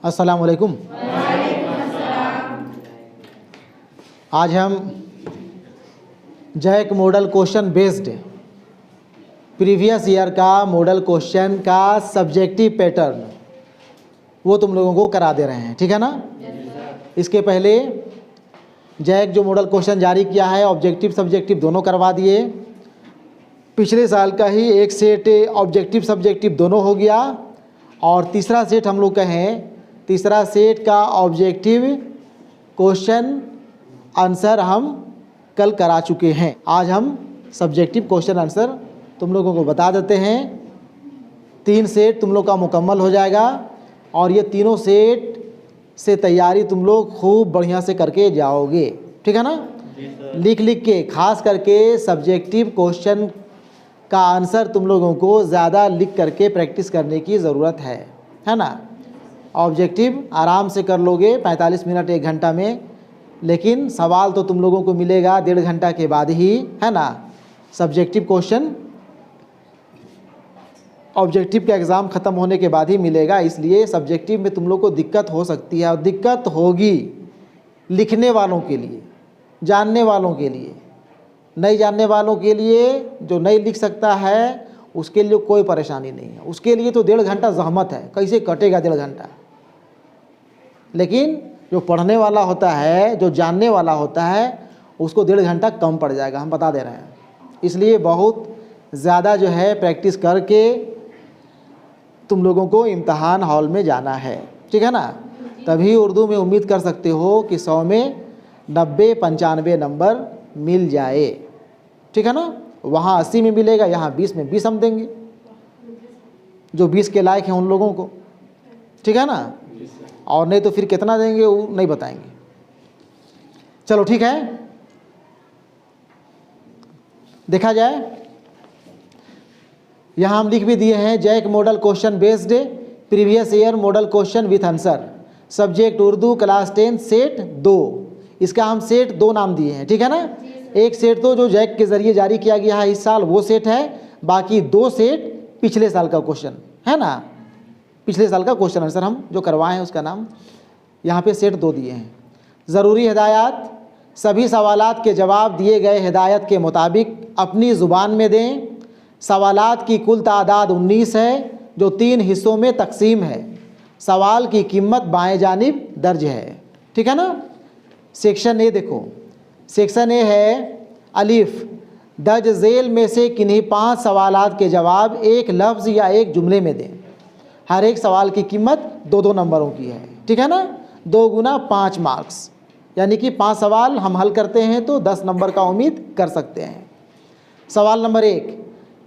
अस्सलाम वालेकुम। आज हम JAC model question based previous year का मॉडल क्वेश्चन का सब्जेक्टिव पैटर्न वो तुम लोगों को करा दे रहे हैं, ठीक है ना। इसके पहले जैक जो मॉडल क्वेश्चन जारी किया है ऑब्जेक्टिव सब्जेक्टिव दोनों करवा दिए। पिछले साल का ही एक सेट ऑब्जेक्टिव सब्जेक्टिव दोनों हो गया और तीसरा सेट हम लोग कहें तीसरा सेट का ऑब्जेक्टिव क्वेश्चन आंसर हम कल करा चुके हैं। आज हम सब्जेक्टिव क्वेश्चन आंसर तुम लोगों को बता देते हैं। 3 सेट तुम लोग का मुकम्मल हो जाएगा और ये तीनों सेट से तैयारी तुम लोग खूब बढ़िया से करके जाओगे, ठीक है ना। लिख लिख के खास करके सब्जेक्टिव क्वेश्चन का आंसर तुम लोगों को ज़्यादा लिख करके प्रैक्टिस करने की ज़रूरत है ना। ऑब्जेक्टिव आराम से कर लोगे 45 मिनट 1 घंटा में, लेकिन सवाल तो तुम लोगों को मिलेगा 1.5 घंटा के बाद ही, है ना। सब्जेक्टिव क्वेश्चन ऑब्जेक्टिव का एग्ज़ाम ख़त्म होने के बाद ही मिलेगा, इसलिए सब्जेक्टिव में तुम लोग को दिक्कत हो सकती है और दिक्कत होगी लिखने वालों के लिए, जानने वालों के लिए। नहीं जानने वालों के लिए जो नहीं लिख सकता है उसके लिए कोई परेशानी नहीं है। उसके लिए तो 1.5 घंटा ज़हमत है, कैसे कटेगा 1.5 घंटा। लेकिन जो पढ़ने वाला होता है, जो जानने वाला होता है, उसको 1.5 घंटा कम पड़ जाएगा, हम बता दे रहे हैं। इसलिए बहुत ज़्यादा जो है प्रैक्टिस करके तुम लोगों को इम्तहान हॉल में जाना है, ठीक है ना। तभी उर्दू में उम्मीद कर सकते हो कि 100 में 90-95 नंबर मिल जाए, ठीक है ना। वहाँ 80 में मिलेगा, यहाँ 20 में 20 हम देंगे जो 20 के लायक हैं उन लोगों को, ठीक है ना। और नहीं तो फिर कितना देंगे वो नहीं बताएंगे। चलो ठीक है, देखा जाए। यहाँ हम लिख भी दिए हैं JAC model question based previous year model question with answer, subject Urdu class 10 set 2। इसका हम सेट 2 नाम दिए हैं, ठीक है ना। एक सेट तो जो जैक के ज़रिए जारी किया गया है इस साल वो सेट है, बाकी 2 सेट पिछले साल का क्वेश्चन है ना। पिछले साल का क्वेश्चन आंसर हम जो करवाए हैं उसका नाम यहाँ पे सेट 2 दिए हैं। ज़रूरी हिदायत, सभी सवालात के जवाब दिए गए हिदायत के मुताबिक अपनी ज़ुबान में दें। सवालात की कुल तादाद 19 है जो 3 हिस्सों में तकसीम है। सवाल की कीमत बाएं जानिब दर्ज है, ठीक है ना। सेक्शन ए देखो, सेक्शन ए है अलिफ, दर्ज झेल में से किन्हीं 5 सवालात के जवाब एक लफ्ज़ या एक जुमले में दें। हर एक सवाल की कीमत 2-2 नंबरों की है, ठीक है ना। 2 गुना 5 मार्क्स, यानी कि 5 सवाल हम हल करते हैं तो 10 नंबर का उम्मीद कर सकते हैं। सवाल नंबर 1,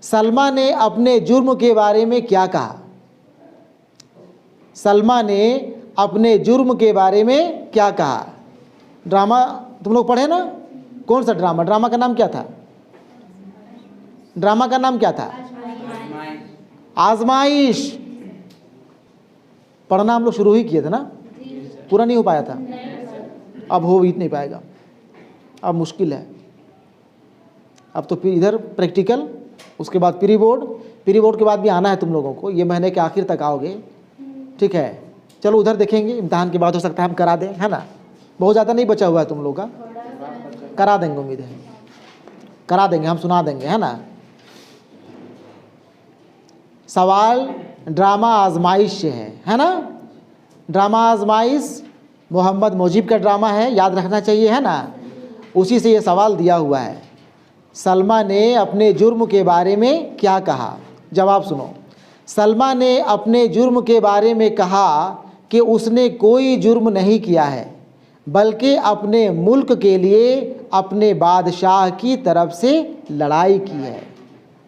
सलमा ने अपने जुर्म के बारे में क्या कहा। सलमा ने अपने जुर्म के बारे में क्या कहा। ड्रामा तुम लोग पढ़े ना, कौन सा ड्रामा, ड्रामा का नाम क्या था, ड्रामा का नाम क्या था, आजमाइश। पढ़ना हम लोग शुरू ही किए थे ना, पूरा नहीं हो पाया था, अब हो भी नहीं पाएगा, अब मुश्किल है। अब तो फिर इधर प्रैक्टिकल, उसके बाद प्री बोर्ड, प्री बोर्ड के बाद भी आना है तुम लोगों को, ये महीने के आखिर तक आओगे, ठीक है। चलो उधर देखेंगे, इम्तहान के बाद हो सकता है हम करा दें, है ना। बहुत ज़्यादा नहीं बचा हुआ है तुम लोग का, करा देंगे, उम्मीद है करा देंगे, हम सुना देंगे, है ना। सवाल ड्रामा आजमाइश से है ना। ड्रामा आजमाइश मोहम्मद मुजीब का ड्रामा है, याद रखना चाहिए, है ना। उसी से ये सवाल दिया हुआ है। सलमा ने अपने जुर्म के बारे में क्या कहा। जवाब सुनो। सलमा ने अपने जुर्म के बारे में कहा कि उसने कोई जुर्म नहीं किया है, बल्कि अपने मुल्क के लिए अपने बादशाह की तरफ से लड़ाई की है।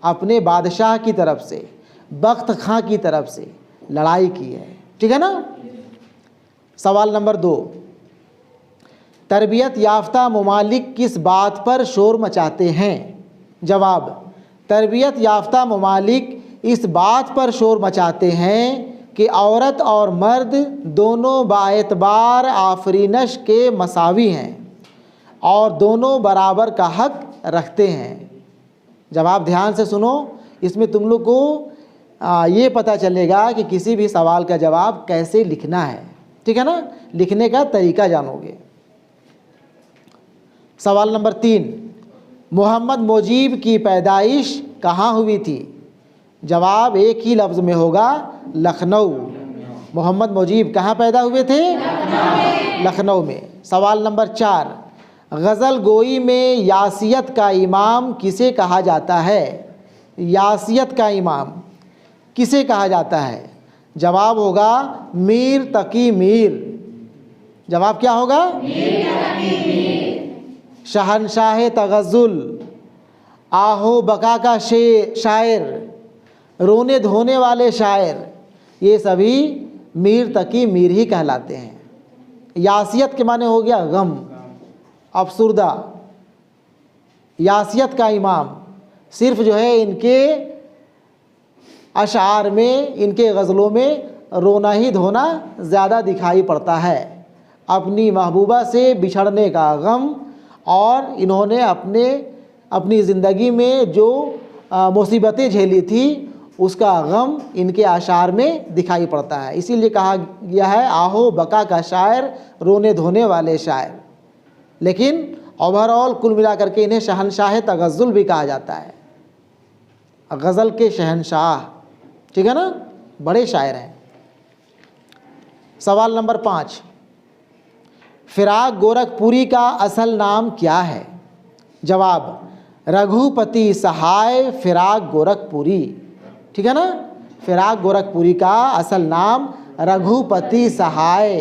अपने बादशाह की तरफ से, बख्त खां की तरफ से लड़ाई की है, ठीक है ना। सवाल नंबर 2, तरबियत याफ्ता ममालिक किस बात पर शोर मचाते हैं। जवाब, तरबियत याफ्ता ममालिक इस बात पर शोर मचाते हैं कि औरत और मर्द दोनों बाएतबार आफरीनश के मसावी हैं और दोनों बराबर का हक रखते हैं। जवाब ध्यान से सुनो, इसमें तुम लोग को ये पता चलेगा कि किसी भी सवाल का जवाब कैसे लिखना है। ठीक है ना, लिखने का तरीका जानोगे। सवाल नंबर 3, मोहम्मद मुजीब की पैदाइश कहाँ हुई थी? जवाब एक ही लफ्ज़ में होगा, लखनऊ। मोहम्मद मुजीब कहाँ पैदा हुए थे? लखनऊ में। सवाल नंबर 4, गज़ल गोई में यासियत का इमाम किसे कहा जाता है? यासियत का इमाम किसे कहा जाता है? जवाब होगा मीर तकी मीर। जवाब क्या होगा? शहनशाह तगज़ुल, आहो बका का शायर, रोने धोने वाले शायर, ये सभी मीर तकी मीर ही कहलाते हैं। यासियत के माने हो गया गम, अफसुर्दा। यासियत का इमाम सिर्फ जो है इनके अशार में, इनके गज़लों में रोना ही धोना ज़्यादा दिखाई पड़ता है। अपनी महबूबा से बिछड़ने का गम, और इन्होंने अपनी ज़िंदगी में जो मुसीबतें झेली थी उसका गम इनके आशार में दिखाई पड़ता है। इसीलिए कहा गया है आहो बका का शायर, रोने धोने वाले शायर। लेकिन ओवरऑल कुल मिलाकर के इन्हें शहनशाह तगज़ुल भी कहा जाता है, गज़ल के शहनशाह, ठीक है ना, बड़े शायर हैं। सवाल नंबर 5, फिराक गोरखपुरी का असल नाम क्या है? जवाब रघुपति सहाय फिराक गोरखपुरी, ठीक है ना। फिराक गोरखपुरी का असल नाम रघुपति सहाय,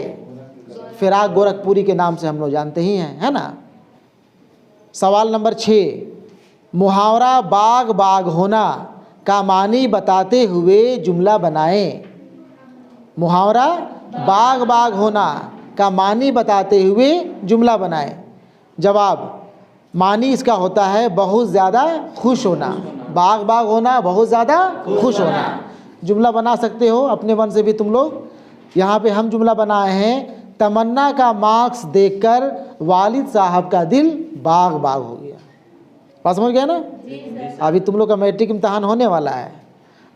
फिराक गोरखपुरी के नाम से हम लोग जानते ही हैं, है ना। सवाल नंबर 6, मुहावरा बाग बाग होना का मानी बताते हुए जुमला बनाएं। मुहावरा बाग बाग होना का मानी बताते हुए जुमला बनाएं। जवाब मानी इसका होता है बहुत ज़्यादा खुश होना। बाग बाग होना, बहुत ज़्यादा खुश होना। जुमला बना सकते हो अपने मन से भी तुम लोग। यहाँ पे हम जुमला बनाए हैं, तमन्ना का मार्क्स देखकर वालिद साहब का दिल बाग बाग हो गया। बात समझ गया ना। अभी तुम लोग का मैट्रिक इम्तहान होने वाला है।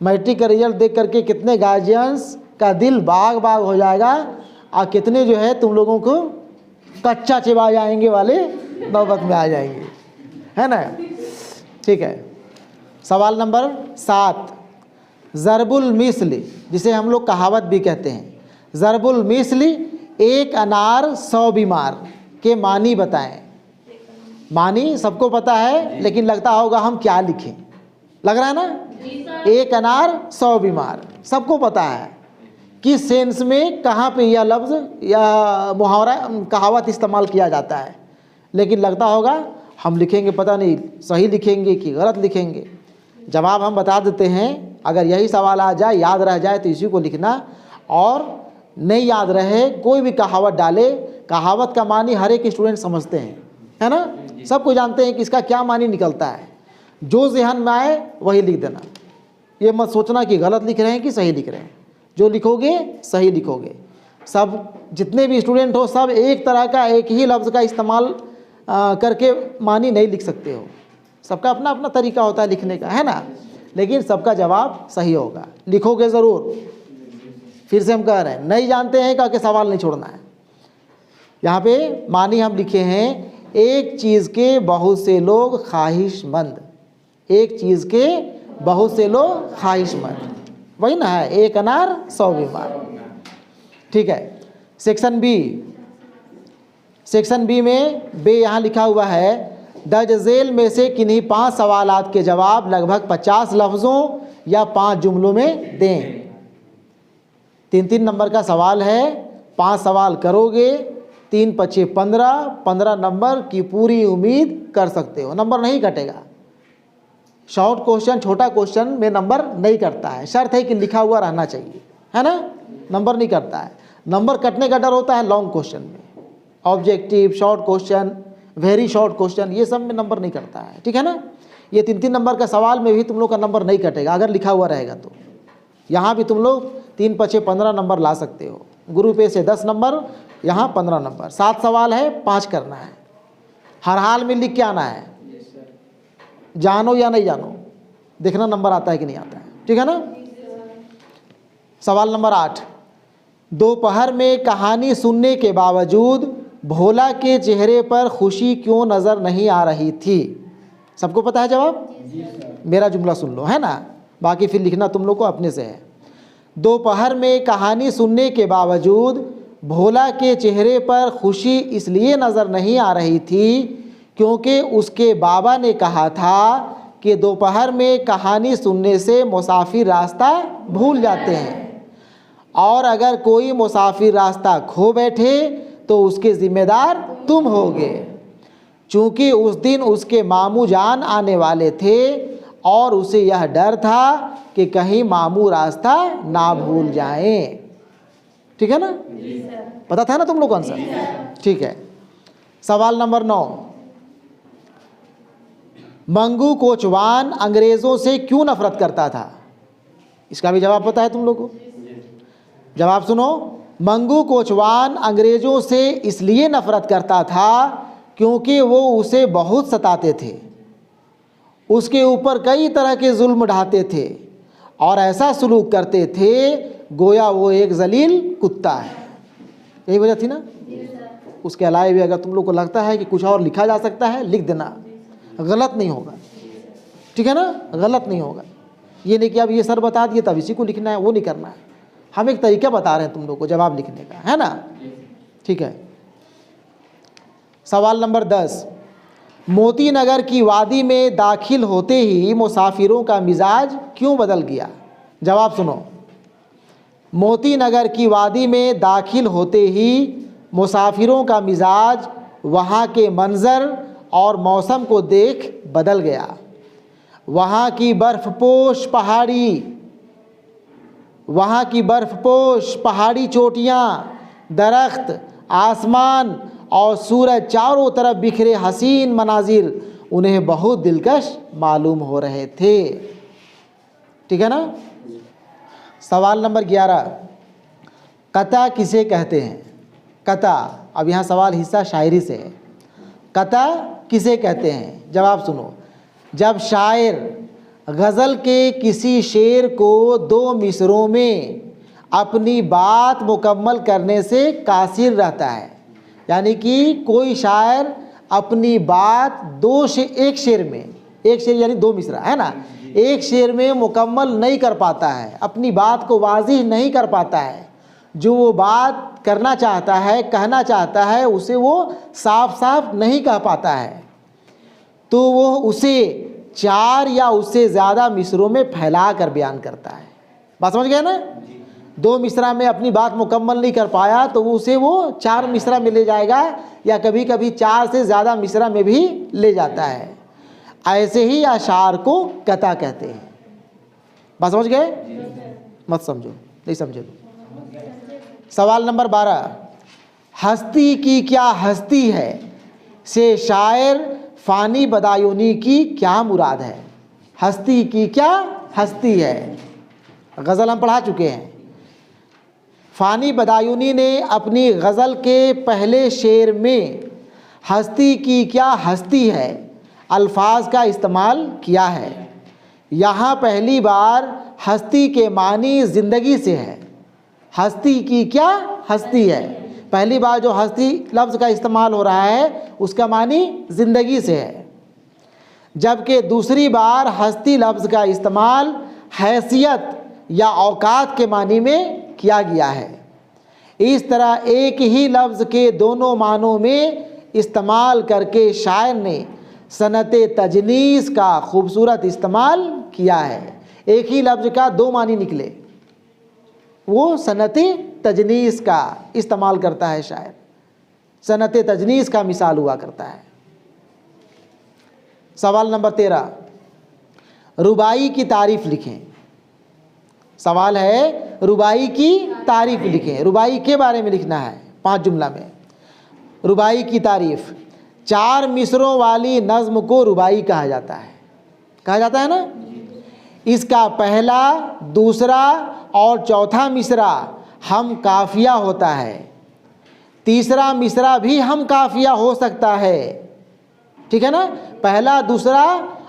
मैट्रिक का रिजल्ट देख करके कितने गार्जियंस का दिल बाग बाग हो जाएगा, और कितने जो है तुम लोगों को कच्चा चिबा जाएंगे वाले नौबत में आ जाएंगे, है ना। ठीक है। सवाल नंबर 7, ज़रबुल मिस्ल, जिसे हम लोग कहावत भी कहते हैं, ज़रबुल मिस्ल एक अनार 100 बीमार के मानी बताएं। मानी सबको पता है, लेकिन लगता होगा हम क्या लिखें, लग रहा है ना। एक अनार 100 बीमार सबको पता है, किस सेंस में कहाँ पे यह लफ्ज़ या मुहावरा कहावत इस्तेमाल किया जाता है, लेकिन लगता होगा हम लिखेंगे पता नहीं सही लिखेंगे कि गलत लिखेंगे। जवाब हम बता देते हैं, अगर यही सवाल आ जाए, याद रह जाए तो इसी को लिखना, और नहीं याद रहे कोई भी कहावत डाले, कहावत का मानी हर एक स्टूडेंट समझते हैं, है ना। सबको जानते हैं कि इसका क्या मानी निकलता है। जो ज़हन में आए वही लिख देना, ये मत सोचना कि गलत लिख रहे हैं कि सही लिख रहे हैं। जो लिखोगे सही लिखोगे। सब जितने भी स्टूडेंट हो, सब एक तरह का एक ही लफ्ज़ का इस्तेमाल करके मानी नहीं लिख सकते हो। सबका अपना अपना तरीका होता है लिखने का, है ना। लेकिन सबका जवाब सही होगा, लिखोगे ज़रूर। फिर से हम कह रहे हैं, नहीं जानते हैं कह के सवाल नहीं छोड़ना है। यहाँ पे मानी हम लिखे हैं, एक चीज़ के बहुत से लोग ख्वाहिशमंद। एक चीज़ के बहुत से लोग ख्वाहिशमंद, वही ना है, एक अनार 100 बीमार। ठीक है। सेक्शन बी में बे यहाँ लिखा हुआ है, दर्ज झेल में से किन्हीं 5 सवालात के जवाब लगभग 50 लफ्ज़ों या 5 जुमलों में दें। 3-3 नंबर का सवाल है, 5 सवाल करोगे, 3 × 5 = 15 नंबर की पूरी उम्मीद कर सकते हो, नंबर नहीं कटेगा। शॉर्ट क्वेश्चन, छोटा क्वेश्चन में नंबर नहीं कटता है, शर्त है कि लिखा हुआ रहना चाहिए, है ना, नंबर नहीं कटता है। नंबर कटने का डर होता है लॉन्ग क्वेश्चन में, objective, short question, very short question, ये सब में नंबर नहीं कटता है, ठीक है ना। ये 3-3 नंबर का सवाल में भी तुम लोग का नंबर नहीं कटेगा अगर लिखा हुआ रहेगा तो। यहाँ भी तुम लोग 3 × 5 = 15 नंबर ला सकते हो। ग्रुप ए से 10 नंबर, यहाँ 15 नंबर। 7 सवाल है, 5 करना है, हर हाल में लिख के आना है, जानो या नहीं जानो, देखना नंबर आता है कि नहीं आता है, ठीक है ना। सवाल नंबर 8, दोपहर में कहानी सुनने के बावजूद भोला के चेहरे पर खुशी क्यों नज़र नहीं आ रही थी? सबको पता है जवाब? मेरा जुमला सुन लो, है ना, बाकी फिर लिखना तुम लोग को अपने से है। दोपहर में कहानी सुनने के बावजूद भोला के चेहरे पर खुशी इसलिए नज़र नहीं आ रही थी क्योंकि उसके बाबा ने कहा था कि दोपहर में कहानी सुनने से मुसाफिर रास्ता भूल जाते हैं और अगर कोई मुसाफिर रास्ता खो बैठे तो उसके ज़िम्मेदार तुम होगे। चूँकि उस दिन उसके मामू जान आने वाले थे और उसे यह डर था कि कहीं मामू रास्ता ना भूल जाएं। ठीक है ना? पता था ना तुम लोग आंसर? ठीक है। सवाल नंबर 9, मंगू कोचवान अंग्रेज़ों से क्यों नफरत करता था? इसका भी जवाब पता है तुम लोग को? जवाब सुनो। मंगू कोचवान अंग्रेज़ों से इसलिए नफरत करता था क्योंकि वो उसे बहुत सताते थे, उसके ऊपर कई तरह के जुल्म ढाते थे और ऐसा सलूक करते थे गोया वो एक जलील कुत्ता है। यही वजह थी ना? उसके अलावा भी अगर तुम लोग को लगता है कि कुछ और लिखा जा सकता है, लिख देना, गलत नहीं होगा। ठीक है ना? गलत नहीं होगा। ये नहीं कि अब ये सर बता दिए तब इसी को लिखना है, वो नहीं करना है। हम एक तरीका बता रहे हैं तुम लोग को जवाब लिखने का, है ना? ठीक है। सवाल नंबर 10, मोती नगर की वादी में दाखिल होते ही मुसाफिरों का मिजाज क्यों बदल गया? जवाब सुनो। मोती नगर की वादी में दाखिल होते ही मुसाफिरों का मिजाज वहाँ के मंज़र और मौसम को देख बदल गया। वहाँ की बर्फ़पोश पहाड़ी चोटियाँ, दरख्त, आसमान और सूरज चारों तरफ बिखरे हसीन मनाजिर उन्हें बहुत दिलकश मालूम हो रहे थे। ठीक है ना? सवाल नंबर 11, कता किसे कहते हैं? कता, अब यहाँ सवाल हिस्सा शायरी से है। कता किसे कहते हैं? जवाब सुनो। जब शायर गज़ल के किसी शेर को 2 मिसरों में अपनी बात मुकम्मल करने से कासिर रहता है, यानी कि कोई शायर अपनी बात एक शेर में, एक शेर यानी 2 मिसरा, है ना, एक शेर में मुकम्मल नहीं कर पाता है, अपनी बात को वाज़िह नहीं कर पाता है। जो वो बात करना चाहता है, कहना चाहता है, उसे वो साफ साफ नहीं कह पाता है, तो वो उसे 4 या उससे ज़्यादा मिसरों में फैला कर बयान करता है। बात समझ गए ना? 2 मिसरा में अपनी बात मुकम्मल नहीं कर पाया तो उसे वो 4 मिसरा में ले जाएगा या कभी कभी 4 से ज़्यादा मिसरा में भी ले जाता है। ऐसे ही अशार को कता कहते हैं। बात समझ गए? मत समझो, नहीं समझे तो। सवाल नंबर 12, हस्ती की क्या हस्ती है से शायर फ़ानी बदायूनी की क्या मुराद है? हस्ती की क्या हस्ती है, गज़ल हम पढ़ा चुके हैं। फ़ानी बदायूनी ने अपनी गज़ल के पहले शेर में हस्ती की क्या हस्ती है अल्फाज का इस्तेमाल किया है। यहाँ पहली बार हस्ती के मानी ज़िंदगी से है। हस्ती की क्या हस्ती है, पहली बार जो हस्ती लफ्ज़ का इस्तेमाल हो रहा है उसका मानी ज़िंदगी से है, जबकि दूसरी बार हस्ती लफ्ज़ का इस्तेमाल हैसियत या औकात के मानी में किया गया है। इस तरह एक ही लफ्ज़ के दोनों मानों में इस्तेमाल करके शायर ने सनते तजनीस का खूबसूरत इस्तेमाल किया है। एक ही लफ्ज़ का 2 मानी निकले, वो सनते तजनीस का इस्तेमाल करता है शायर, सनते तजनीस का मिसाल हुआ करता है। सवाल नंबर 13, रुबाई की तारीफ़ लिखें। सवाल है रुबाई की तारीफ़ लिखें। रुबाई के बारे में लिखना है 5 जुमला में। रुबाई की तारीफ़, 4 मिसरों वाली नज़्म को रुबाई कहा जाता है। कहा जाता है ना? इसका पहला, दूसरा और चौथा मिसरा हम काफ़िया होता है, तीसरा मिसरा भी हम काफ़िया हो सकता है। ठीक है ना? पहला, दूसरा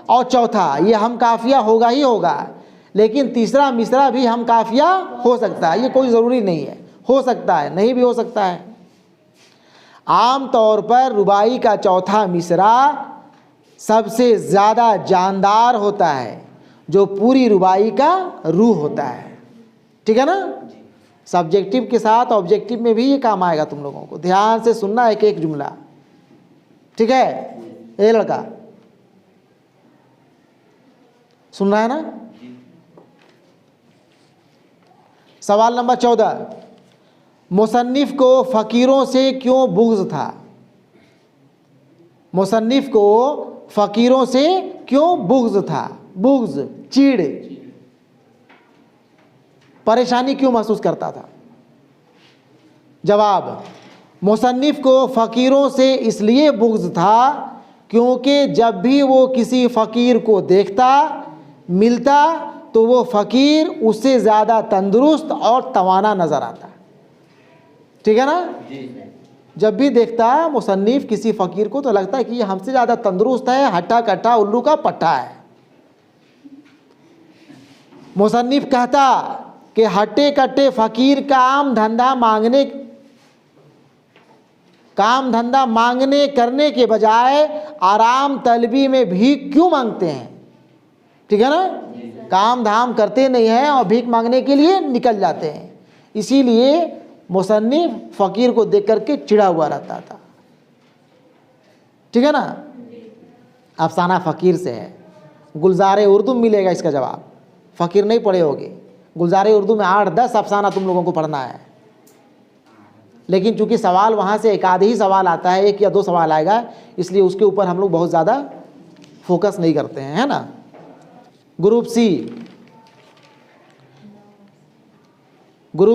और चौथा ये हम काफ़िया होगा ही होगा, लेकिन तीसरा मिसरा भी हम काफ़िया हो सकता है, ये कोई ज़रूरी नहीं है, हो सकता है, नहीं भी हो सकता है। आम तौर पर रुबाई का चौथा मिसरा सबसे ज़्यादा जानदार होता है, जो पूरी रुबाई का रूह होता है। ठीक है ना? सब्जेक्टिव के साथ ऑब्जेक्टिव में भी ये काम आएगा। तुम लोगों को ध्यान से सुनना एक एक जुमला। ठीक है? ये लड़का सुन रहा है ना? सवाल नंबर 14, मुसन्निफ को फ़कीरों से क्यों बुग़्ज़ था? मुसन्निफ को फ़कीरों से क्यों बुग़्ज़ था? बुग़्ज़, चीड़, परेशानी क्यों महसूस करता था? जवाब, मुसन्निफ को फ़कीरों से इसलिए बुग़्ज़ था क्योंकि जब भी वो किसी फ़कीर को देखता, मिलता, तो वो फ़कीर उससे ज़्यादा तंदुरुस्त और तवाना नज़र आता। ठीक है ना? जब भी देखता मुसन्निफ किसी फ़कीर को तो लगता है कि ये हमसे ज़्यादा तंदुरुस्त है, हट्टा कट्टा उल्लू का पट्टा है। मुसन्निफ कहता कि हट्टे कट्टे फ़कीर काम धंधा मांगने करने के बजाय आराम तलबी में भीख क्यों मांगते हैं? ठीक है ना? काम धाम करते नहीं हैं और भीख मांगने के लिए निकल जाते हैं। इसीलिए मुसन्निफ फ़कीर को देख करके चिढ़ा हुआ रहता था। ठीक है ना? अफसाना फ़कीर से है। गुलज़ारे उर्दू में मिलेगा इसका जवाब। फ़कीर नहीं पढ़े होगे, गुलज़ारे उर्दू में 8-10 अफसाना तुम लोगों को पढ़ना है। लेकिन चूंकि सवाल वहाँ से एक आध ही सवाल आता है, 1 या 2 सवाल आएगा, इसलिए उसके ऊपर हम लोग बहुत ज़्यादा फोकस नहीं करते हैं, है ना? ग्रुप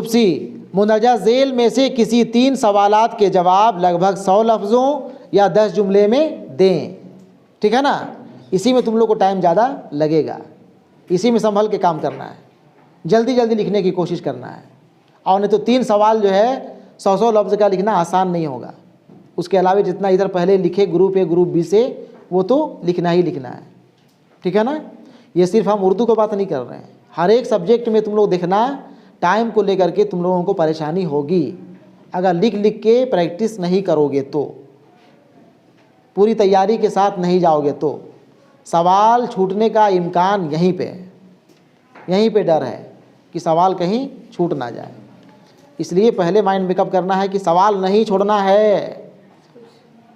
सी, मुंदरजा झेल में से किसी 3 सवालात के जवाब लगभग 100 लफ्ज़ों या 10 जुमले में दें। ठीक है ना? इसी में तुम लोग को टाइम ज़्यादा लगेगा, इसी में संभल के काम करना है, जल्दी जल्दी लिखने की कोशिश करना है। और नहीं तो 3 सवाल जो है 100 लफ्ज़ का लिखना आसान नहीं होगा। उसके अलावा जितना इधर पहले लिखे ग्रुप ए ग्रुप बी से, वो तो लिखना ही लिखना है। ठीक है ना? ये सिर्फ हम उर्दू को बात नहीं कर रहे हैं, हर एक सब्जेक्ट में तुम लोग देखना, टाइम को लेकर के तुम लोगों को परेशानी होगी अगर लिख लिख के प्रैक्टिस नहीं करोगे तो, पूरी तैयारी के साथ नहीं जाओगे तो। सवाल छूटने का इम्कान यहीं पे डर है कि सवाल कहीं छूट ना जाए। इसलिए पहले माइंड मेकअप करना है कि सवाल नहीं छोड़ना है।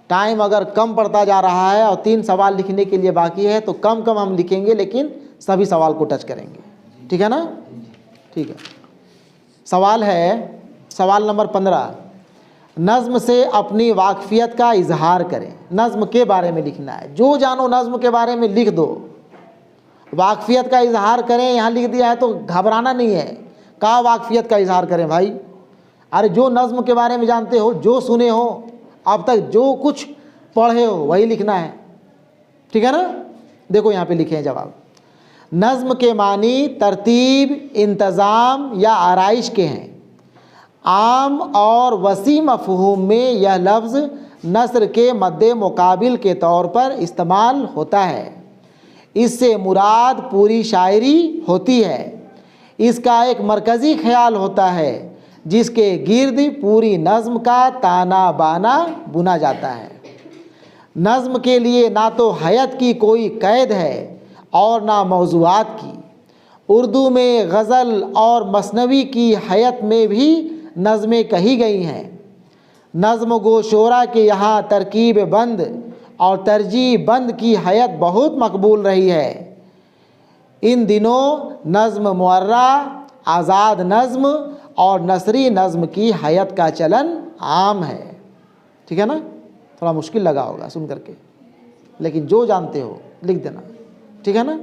टाइम अगर कम पड़ता जा रहा है और 3 सवाल लिखने के लिए बाकी है तो कम कम हम लिखेंगे, लेकिन सभी सवाल को टच करेंगे। ठीक है ना? ठीक है। सवाल है, सवाल नंबर 15, नज़्म से अपनी वाकफियत का इजहार करें। नज़्म के बारे में लिखना है, जो जानो नज़्म के बारे में लिख दो। वाकफियत का इजहार करें यहाँ लिख दिया है तो घबराना नहीं है। कहाँ वाकफियत का इजहार करें भाई? अरे जो नज़्म के बारे में जानते हो, जो सुने हो अब तक, जो कुछ पढ़े हो, वही लिखना है। ठीक है ना? देखो यहाँ पे लिखे हैं जवाब। नज़्म के मानी तरतीब, इंतज़ाम या आराइश के हैं। आम और वसी मफ़हूम में यह लफ्ज़ नस्र के मद्दे मुकाबिल के तौर पर इस्तेमाल होता है। इससे मुराद पूरी शायरी होती है। इसका एक मरकज़ी ख्याल होता है जिसके गिर्द पूरी नज़्म का ताना बाना बुना जाता है। नज़्म के लिए ना तो हयत की कोई कैद है और ना मौज़ूआत की। उर्दू में गज़ल और मसनवी की हयत में भी नज़में कही गई हैं। नज़्म गो शोरा के यहाँ तरकीब बंद और तरजीह बंद की हयत बहुत मकबूल रही है। इन दिनों नज़्म मुअर्रा, आज़ाद नज़्म और नसरी नज़्म की हयत का चलन आम है। ठीक है ना? थोड़ा मुश्किल लगा होगा सुन करके, लेकिन जो जानते हो लिख देना। ठीक है ना?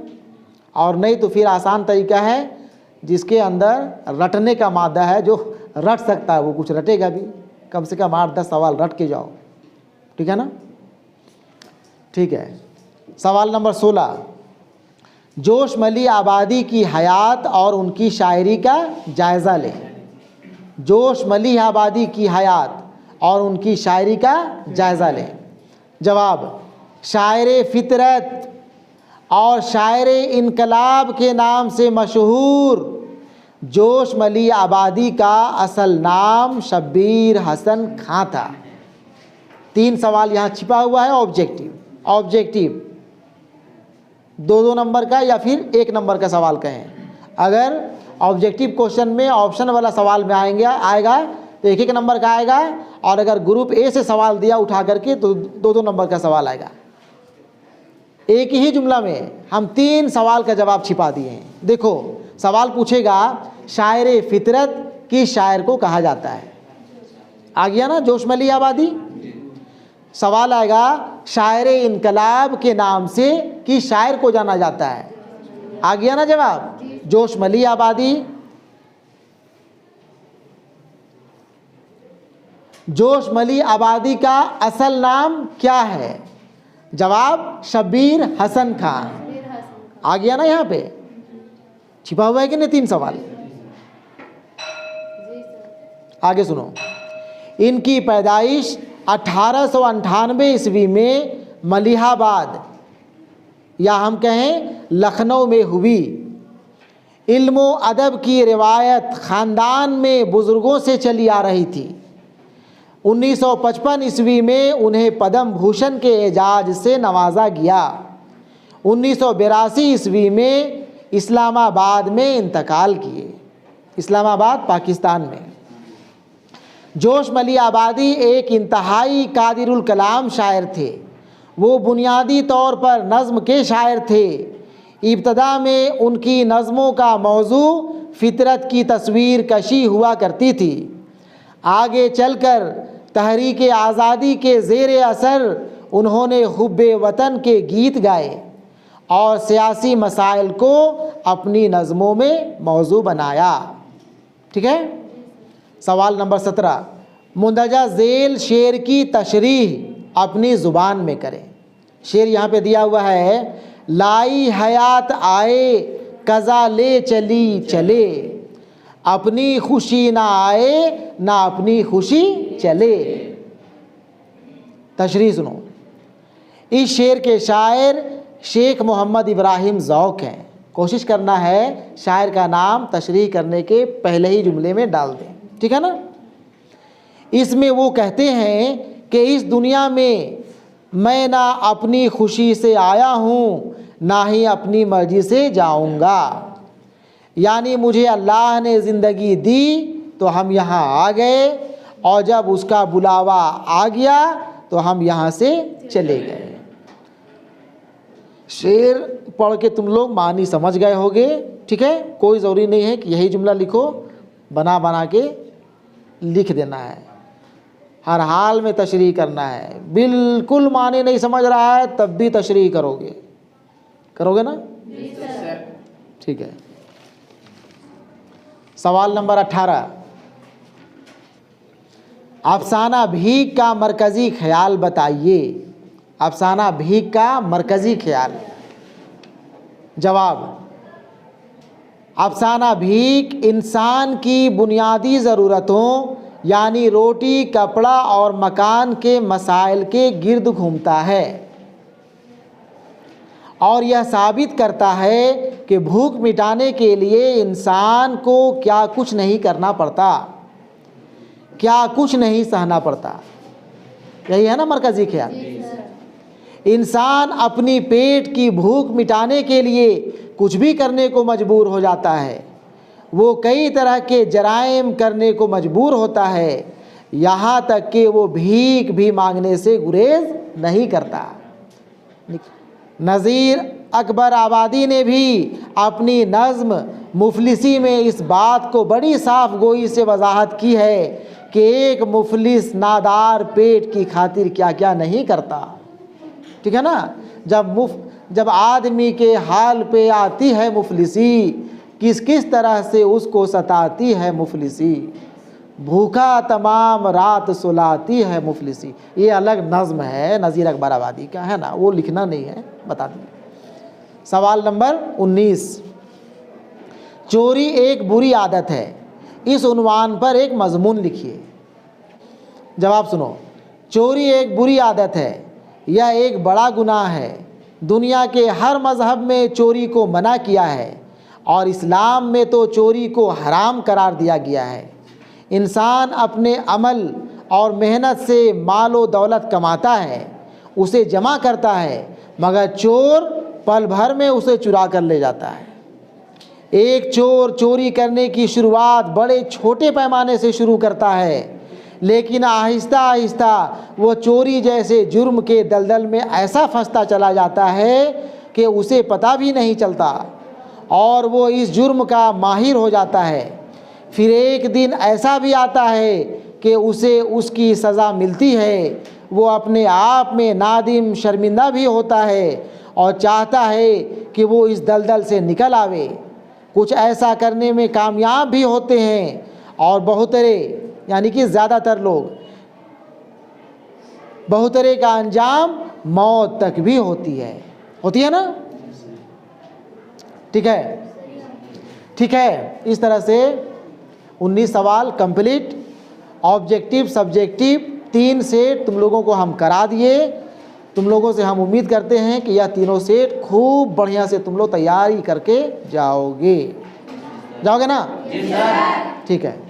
और नहीं तो फिर आसान तरीका है, जिसके अंदर रटने का मादा है, जो रट सकता है वो कुछ रटेगा भी। कम से कम 8-10 सवाल रट के जाओ। ठीक है ना? ठीक है। सवाल नंबर 16, जोशमली आबादी की हयात और उनकी शायरी का जायज़ा लें। जोशमली आबादी की हयात और उनकी शायरी का जायज़ा लें। जवाब, शायर फितरत और शायर इनकलाब के नाम से मशहूर जोशमली आबादी का असल नाम शब्बीर हसन खां था। 3 सवाल यहाँ छिपा हुआ है। ऑब्जेक्टिव 2 नंबर का या फिर 1 नंबर का सवाल कहें। अगर ऑब्जेक्टिव क्वेश्चन में ऑप्शन वाला सवाल में आएगा तो 1 नंबर का आएगा, और अगर ग्रुप ए से सवाल दिया उठा करके तो 2 नंबर का सवाल आएगा। एक ही जुमला में हम 3 सवाल का जवाब छिपा दिए हैं। देखो, सवाल पूछेगा शायर फितरत किस शायर को कहा जाता है, आ गया ना जोशमली आबादी। सवाल आएगा शायर इनकलाब के नाम से किस शायर को जाना जाता है, आ गया ना जवाब, जोशमली आबादी। जोशमली आबादी का असल नाम क्या है, जवाब शब्बीर हसन खान, आ गया ना। यहाँ पे छिपा हुआ है कि नहीं 3 सवाल। आगे सुनो, इनकी पैदाइश 1898 ईस्वी में मलिहाबाद या हम कहें लखनऊ में हुई। इल्मो अदब की रिवायत ख़ानदान में बुज़ुर्गों से चली आ रही थी। 1955 ईस्वी में उन्हें पद्म भूषण के एजाज़ से नवाजा गया। 1982 ईस्वी में इस्लामाबाद में इंतकाल किए, इस्लामाबाद पाकिस्तान में। जोशमली आबादी एक इंतहाई कादिरुल कलाम शायर थे। वो बुनियादी तौर पर नज़्म के शायर थे। इब्तदा में उनकी नज़्मों का मौजू फितरत की तस्वीर कशी हुआ करती थी। आगे चलकर तहरीक आज़ादी के ज़ेर असर उन्होंने हुब्बे वतन के गीत गाए और सियासी मसाइल को अपनी नज़मों में मौजू बनाया। ठीक है। सवाल नंबर 17, मुंदरजा झेल शेर की तशरीह अपनी ज़ुबान में करें। शेर यहाँ पे दिया हुआ है, लाई हयात आए कज़ा ले चली चले, अपनी खुशी ना आए ना अपनी खुशी चले। तशरीह सुनो। इस शेर के शायर शेख मोहम्मद इब्राहिम ज़ौक़ हैं। कोशिश करना है शायर का नाम तशरीह करने के पहले ही जुमले में डाल दें, ठीक है ना। इसमें वो कहते हैं कि इस दुनिया में मैं ना अपनी खुशी से आया हूँ ना ही अपनी मर्ज़ी से जाऊँगा। यानी मुझे अल्लाह ने ज़िंदगी दी तो हम यहाँ आ गए, और जब उसका बुलावा आ गया तो हम यहाँ से चले गए। शेर पढ़ के तुम लोग मानी समझ गए होगे, ठीक है। कोई ज़रूरी नहीं है कि यही जुमला लिखो, बना बना के लिख देना है। हर हाल में तशरीह करना है। बिल्कुल माने नहीं समझ रहा है तब भी तशरीह करोगे ना, ठीक है। सवाल नंबर 18, अफसाना भीख का मरकज़ी ख्याल बताइए। अफसाना भीख का मरकज़ी ख्याल। जवाब, अफसाना भीख इंसान की बुनियादी ज़रूरतों यानी रोटी, कपड़ा और मकान के मसाइल के गिर्द घूमता है और यह साबित करता है कि भूख मिटाने के लिए इंसान को क्या कुछ नहीं करना पड़ता, क्या कुछ नहीं सहना पड़ता। यही है ना मरकज़ी ख्याल। इंसान अपनी पेट की भूख मिटाने के लिए कुछ भी करने को मजबूर हो जाता है। वो कई तरह के जराइम करने को मजबूर होता है, यहाँ तक कि वो भीख भी मांगने से गुरेज नहीं करता। नज़ीर अकबर आबादी ने भी अपनी नज़्म मुफलिसी में इस बात को बड़ी साफ गोई से वजाहत की है कि एक मुफलिस नादार पेट की खातिर क्या क्या नहीं करता, ठीक है ना। जब आदमी के हाल पे आती है मुफलिसी, किस किस तरह से उसको सताती है मुफलिसी, भूखा तमाम रात सुलाती है मुफलिसी। ये अलग नज़्म है नज़ीर अकबर आबादी का, है ना, वो लिखना नहीं है, बता दें। सवाल नंबर 19, चोरी एक बुरी आदत है, इस उन्वान पर एक मजमून लिखिए। जवाब सुनो। चोरी एक बुरी आदत है, यह एक बड़ा गुनाह है। दुनिया के हर मज़हब में चोरी को मना किया है और इस्लाम में तो चोरी को हराम करार दिया गया है। इंसान अपने अमल और मेहनत से मालो दौलत कमाता है, उसे जमा करता है, मगर चोर पल भर में उसे चुरा कर ले जाता है। एक चोर चोरी करने की शुरुआत बड़े छोटे पैमाने से शुरू करता है, लेकिन आहिस्ता आहिस्ता वो चोरी जैसे जुर्म के दलदल में ऐसा फंसता चला जाता है कि उसे पता भी नहीं चलता और वो इस जुर्म का माहिर हो जाता है। फिर एक दिन ऐसा भी आता है कि उसे उसकी सज़ा मिलती है। वो अपने आप में नादिम शर्मिंदा भी होता है और चाहता है कि वो इस दलदल से निकल आवे। कुछ ऐसा करने में कामयाब भी होते हैं और बहुतरे यानी कि ज़्यादातर लोग, बहुतरे का अंजाम मौत तक भी होती है ना। ठीक है। इस तरह से 19 सवाल कंप्लीट, ऑब्जेक्टिव सब्जेक्टिव 3 सेट तुम लोगों को हम करा दिए। तुम लोगों से हम उम्मीद करते हैं कि यह तीनों सेट खूब बढ़िया से तुम लोग तैयारी करके जाओगे ना। ठीक है।